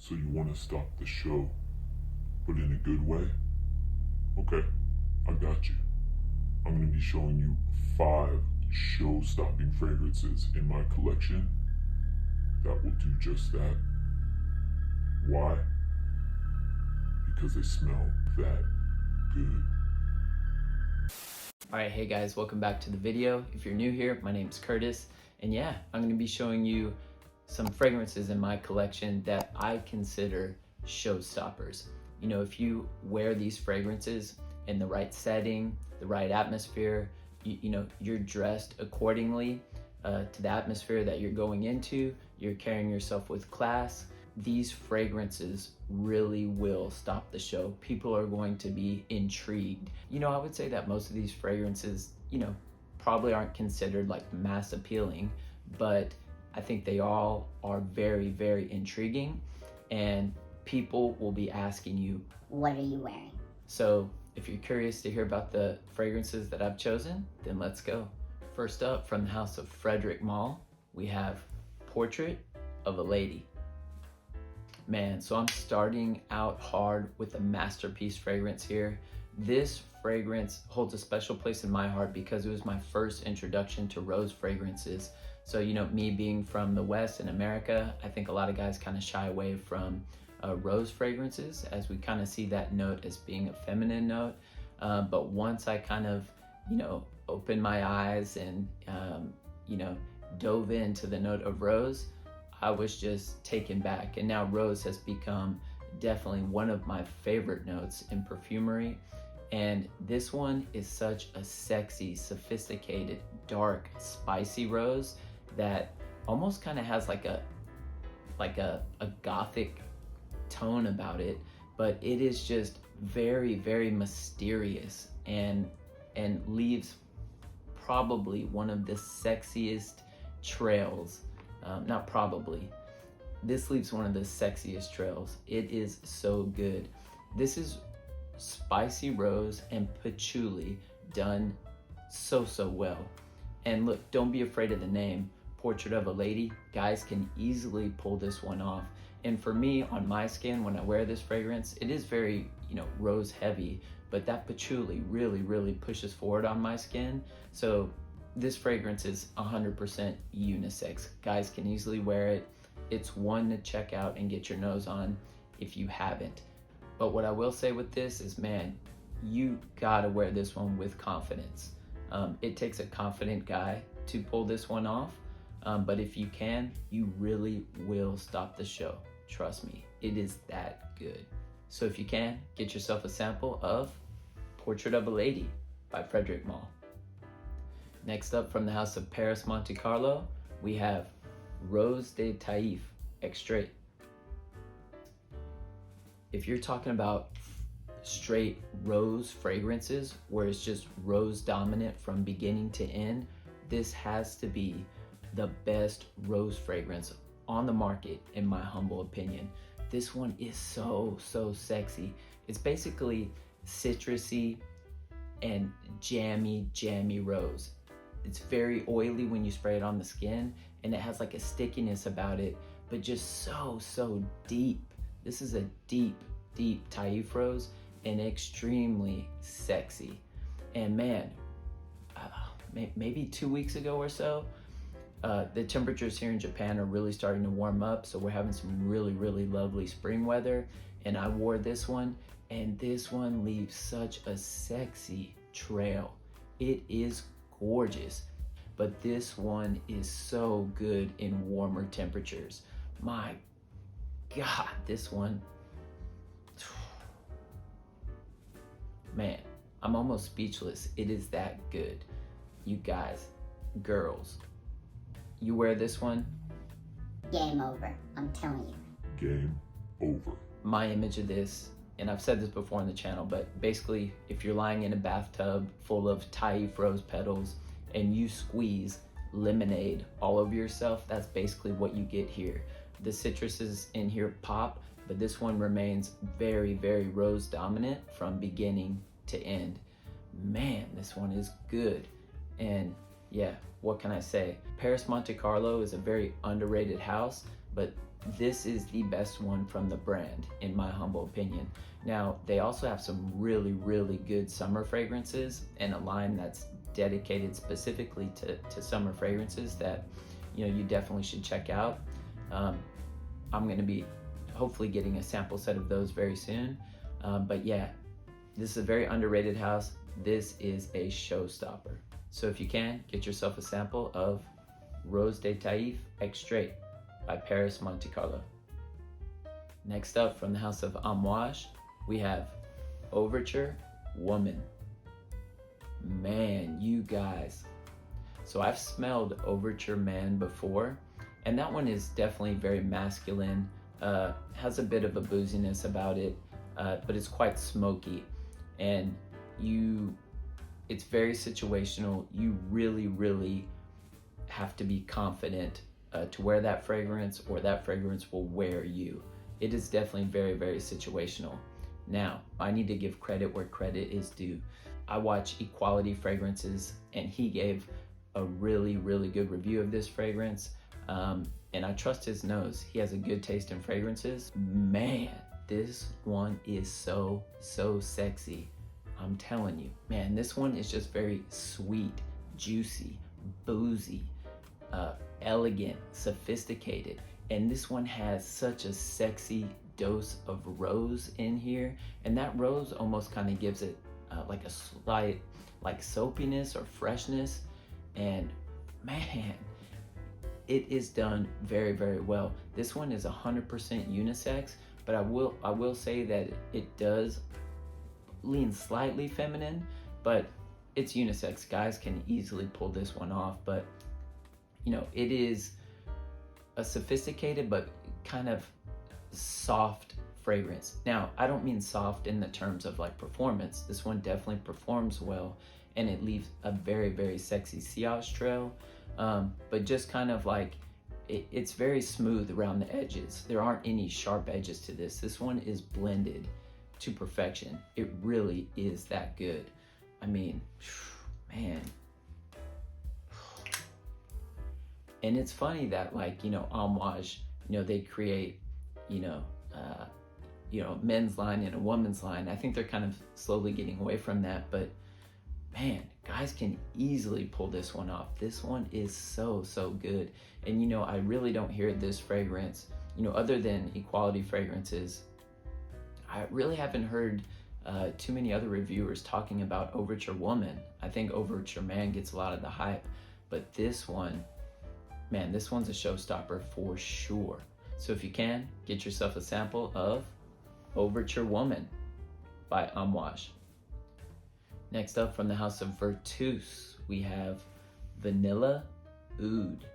So you want to stop the show, but in a good way? Okay, I got you. I'm going to be showing you 5 show-stopping fragrances in my collection that will do just that. Why? Because they smell that good. Alright, hey guys, welcome back to the video. If you're new here, my name's Curtis, and yeah, I'm going to be showing you some fragrances in my collection that I consider showstoppers. You know, if you wear these fragrances in the right setting, the right atmosphere, you know, you're dressed accordingly to the atmosphere that you're going into, you're carrying yourself with class, these fragrances really will stop the show. People are going to be intrigued. You know, I would say that most of these fragrances, you know, probably aren't considered like mass appealing, but I think they all are very, very intriguing, and people will be asking you, what are you wearing? So if you're curious to hear about the fragrances that I've chosen, then let's go. First up, from the house of Frederic Malle, we have Portrait of a Lady. Man, so I'm starting out hard with a masterpiece fragrance here. This fragrance holds a special place in my heart because it was my first introduction to rose fragrances. So, you know, me being from the West in America, I think a lot of guys kind of shy away from rose fragrances, as we kind of see that note as being a feminine note. But once I kind of, you know, opened my eyes and, you know, dove into the note of rose, I was just taken back. And now rose has become definitely one of my favorite notes in perfumery. And this one is such a sexy, sophisticated, dark, spicy rose that almost kind of has like a gothic tone about it, but it is just very, very mysterious and leaves probably one of the sexiest trails. Not probably, this leaves one of the sexiest trails. It is so good. This is spicy rose and patchouli done so well. And look, don't be afraid of the name, Portrait of a Lady. Guys can easily pull this one off. And for me, on my skin, when I wear this fragrance, it is very, you know, rose heavy, but that patchouli really pushes forward on my skin. So this fragrance is 100% unisex. Guys can easily wear it. It's one to check out and get your nose on if you haven't. But what I will say with this is, man, you gotta wear this one with confidence. It takes a confident guy to pull this one off, but if you can, you really will stop the show. Trust me, it is that good. So if you can, get yourself a sample of Portrait of a Lady by Frederic Malle. Next up, from the house of Paris Monte Carlo, we have Rose de Deif, Strait. If you're talking about straight rose fragrances where it's just rose dominant from beginning to end, this has to be the best rose fragrance on the market, in my humble opinion. This one is so sexy. It's basically citrusy and jammy rose. It's very oily when you spray it on the skin, and it has like a stickiness about it, but just so deep. This is a deep Deif rose and extremely sexy. And man, maybe 2 weeks ago or so, the temperatures here in Japan are really starting to warm up, so we're having some really lovely spring weather, and I wore this one, and this one leaves such a sexy trail. It is gorgeous, but this one is so good in warmer temperatures. My God, this one, man, I'm almost speechless. It is that good. You guys, girls, you wear this one, Game over, I'm telling you. Game over. My image of this, and I've said this before on the channel, but basically if you're lying in a bathtub full of Deif rose petals and you squeeze lemonade all over yourself, that's basically what you get here. The citruses in here pop, but this one remains very rose dominant from beginning to end. Man, this one is good. And yeah, what can I say? Paris Monte Carlo is a very underrated house, but this is the best one from the brand, in my humble opinion. Now, they also have some really, really good summer fragrances and a line that's dedicated specifically to summer fragrances that, you know, you definitely should check out. I'm going to be hopefully getting a sample set of those very soon. But yeah, this is a very underrated house. This is a showstopper. So if you can, get yourself a sample of Rose de Deif X Strait by Paris Monte Carlo. Next up, from the house of Amouage, we have Overture Woman. Man, you guys. So I've smelled Overture Man before, and that one is definitely very masculine, has a bit of a booziness about it, but it's quite smoky. And it's very situational. You really, really have to be confident to wear that fragrance, or that fragrance will wear you. It is definitely very, very situational. Now, I need to give credit where credit is due. I watch Equality Fragrances, and he gave a really, really good review of this fragrance. And I trust his nose. He has a good taste in fragrances. Man, this one is so, so sexy. I'm telling you, man, this one is just very sweet, juicy, boozy, elegant, sophisticated. And this one has such a sexy dose of rose in here. And that rose almost kind of gives it like a slight like soapiness or freshness. And man, it is done very, very well. This one is 100% unisex, but I will say that it does lean slightly feminine, but it's unisex. Guys can easily pull this one off, but you know, it is a sophisticated but kind of soft fragrance. Now, I don't mean soft in the terms of like performance. This one definitely performs well, and it leaves a very, very sexy sillage trail, but just kind of like it's very smooth around the edges. There aren't any sharp edges to this. This one is blended to perfection. It really is that good. I mean, man. And it's funny that, like, you know, Amouage, you know, they create, you know, men's line and a woman's line. I think they're kind of slowly getting away from that, but man, guys can easily pull this one off. This one is so, so good. And, you know, I really don't hear this fragrance, you know, other than Equality Fragrances. I really haven't heard too many other reviewers talking about Overture Woman. I think Overture Man gets a lot of the hype, but this one, man, this one's a showstopper for sure. So if you can, get yourself a sample of Overture Woman by Amouage. Next up, from the house of Vertus, we have Vanilla Oud.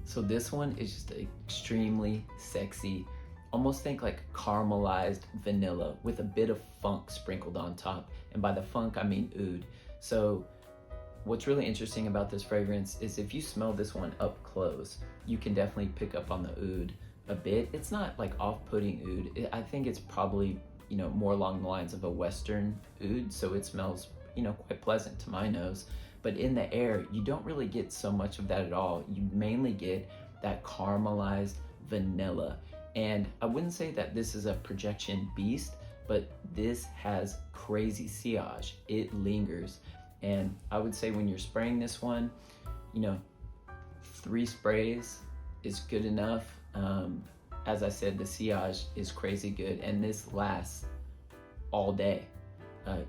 So this one is just extremely sexy. Almost think like caramelized vanilla with a bit of funk sprinkled on top. And by the funk, I mean oud. So what's really interesting about this fragrance is if you smell this one up close, you can definitely pick up on the oud a bit. It's not like off-putting oud. I think it's probably, you know, more along the lines of a Western oud. So it smells, you know, quite pleasant to my nose. But in the air, you don't really get so much of that at all. You mainly get that caramelized vanilla. And I wouldn't say that this is a projection beast, but this has crazy sillage. It lingers. And I would say when you're spraying this one, you know, 3 sprays is good enough. As I said, the sillage is crazy good, and this lasts all day.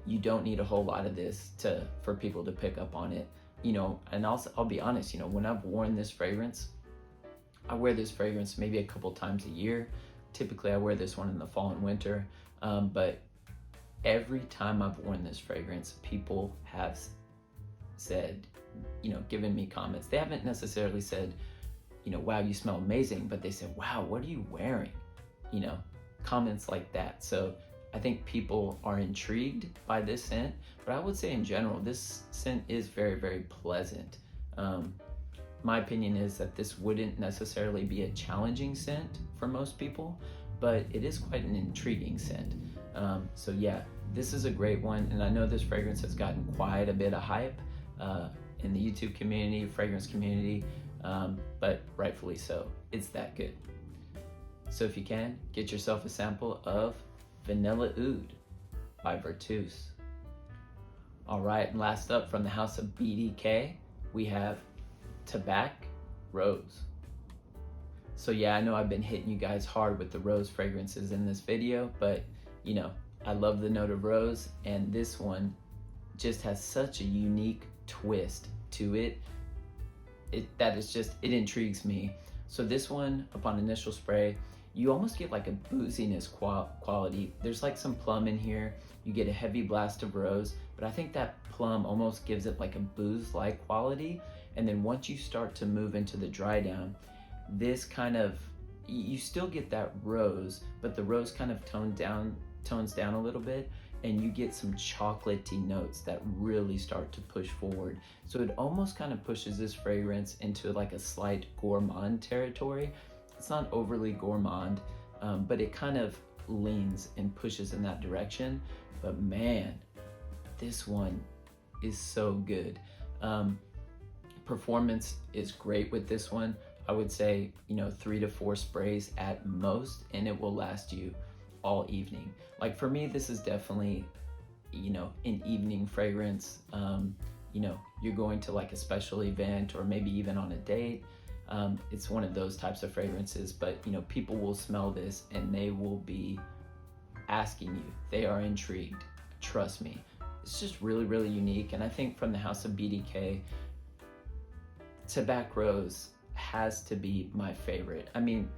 You don't need a whole lot of this for people to pick up on it. You know, and also, I'll be honest, you know, when I've worn this fragrance, I wear this fragrance maybe a couple times a year. Typically, I wear this one in the fall and winter. But every time I've worn this fragrance, people have said, you know, given me comments. They haven't necessarily said, you know, wow, you smell amazing, but they said, wow, what are you wearing? You know, comments like that. So I think people are intrigued by this scent, but I would say in general, this scent is very, very pleasant. My opinion is that this wouldn't necessarily be a challenging scent for most people, but it is quite an intriguing scent. So yeah, this is a great one. And I know this fragrance has gotten quite a bit of hype in the YouTube community, fragrance community. but rightfully so. It's that good. So if you can, get yourself a sample of Vanilla Oud by Vertus. All right, and last up from the house of BDK, we have Tobac Rose. So yeah, I know I've been hitting you guys hard with the rose fragrances in this video, but you know, I love the note of rose, and this one just has such a unique twist to it. It intrigues me. So this one, upon initial spray, you almost get like a booziness quality. There's like some plum in here. You get a heavy blast of rose, but I think that plum almost gives it like a booze-like quality. And then once you start to move into the dry down, this kind of, you still get that rose, but the rose kind of tones down a little bit, and you get some chocolatey notes that really start to push forward. So it almost kind of pushes this fragrance into like a slight gourmand territory. It's not overly gourmand, but it kind of leans and pushes in that direction. But man, this one is so good. Performance is great with this one. I would say, 3 to 4 sprays at most, and it will last you all evening. Like for me, this is definitely, an evening fragrance. You're going to like a special event or maybe even on a date. It's one of those types of fragrances, but people will smell this and they will be asking you. They are intrigued. Trust me. It's just really, really unique. And I think from the house of BDK, Tobac Rose has to be my favorite. I mean,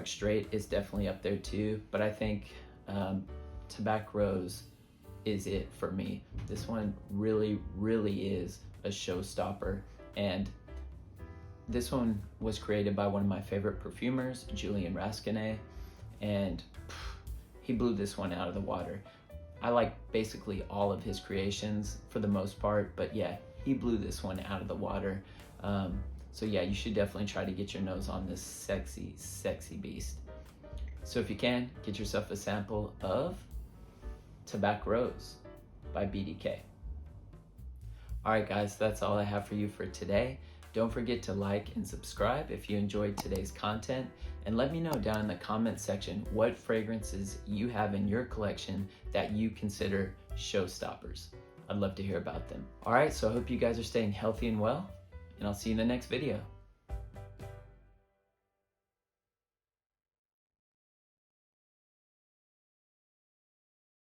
Strait is definitely up there too, but I think Tobac Rose is it for me. This one really, really is a showstopper, and this one was created by one of my favorite perfumers, Julian Rascanet, and he blew this one out of the water. I like basically all of his creations for the most part, but yeah, he blew this one out of the water. So yeah, you should definitely try to get your nose on this sexy, sexy beast. So if you can, get yourself a sample of Tobac Rose by BDK. All right, guys, that's all I have for you for today. Don't forget to like and subscribe if you enjoyed today's content, and let me know down in the comment section what fragrances you have in your collection that you consider showstoppers. I'd love to hear about them. All right, so I hope you guys are staying healthy and well, and I'll see you in the next video.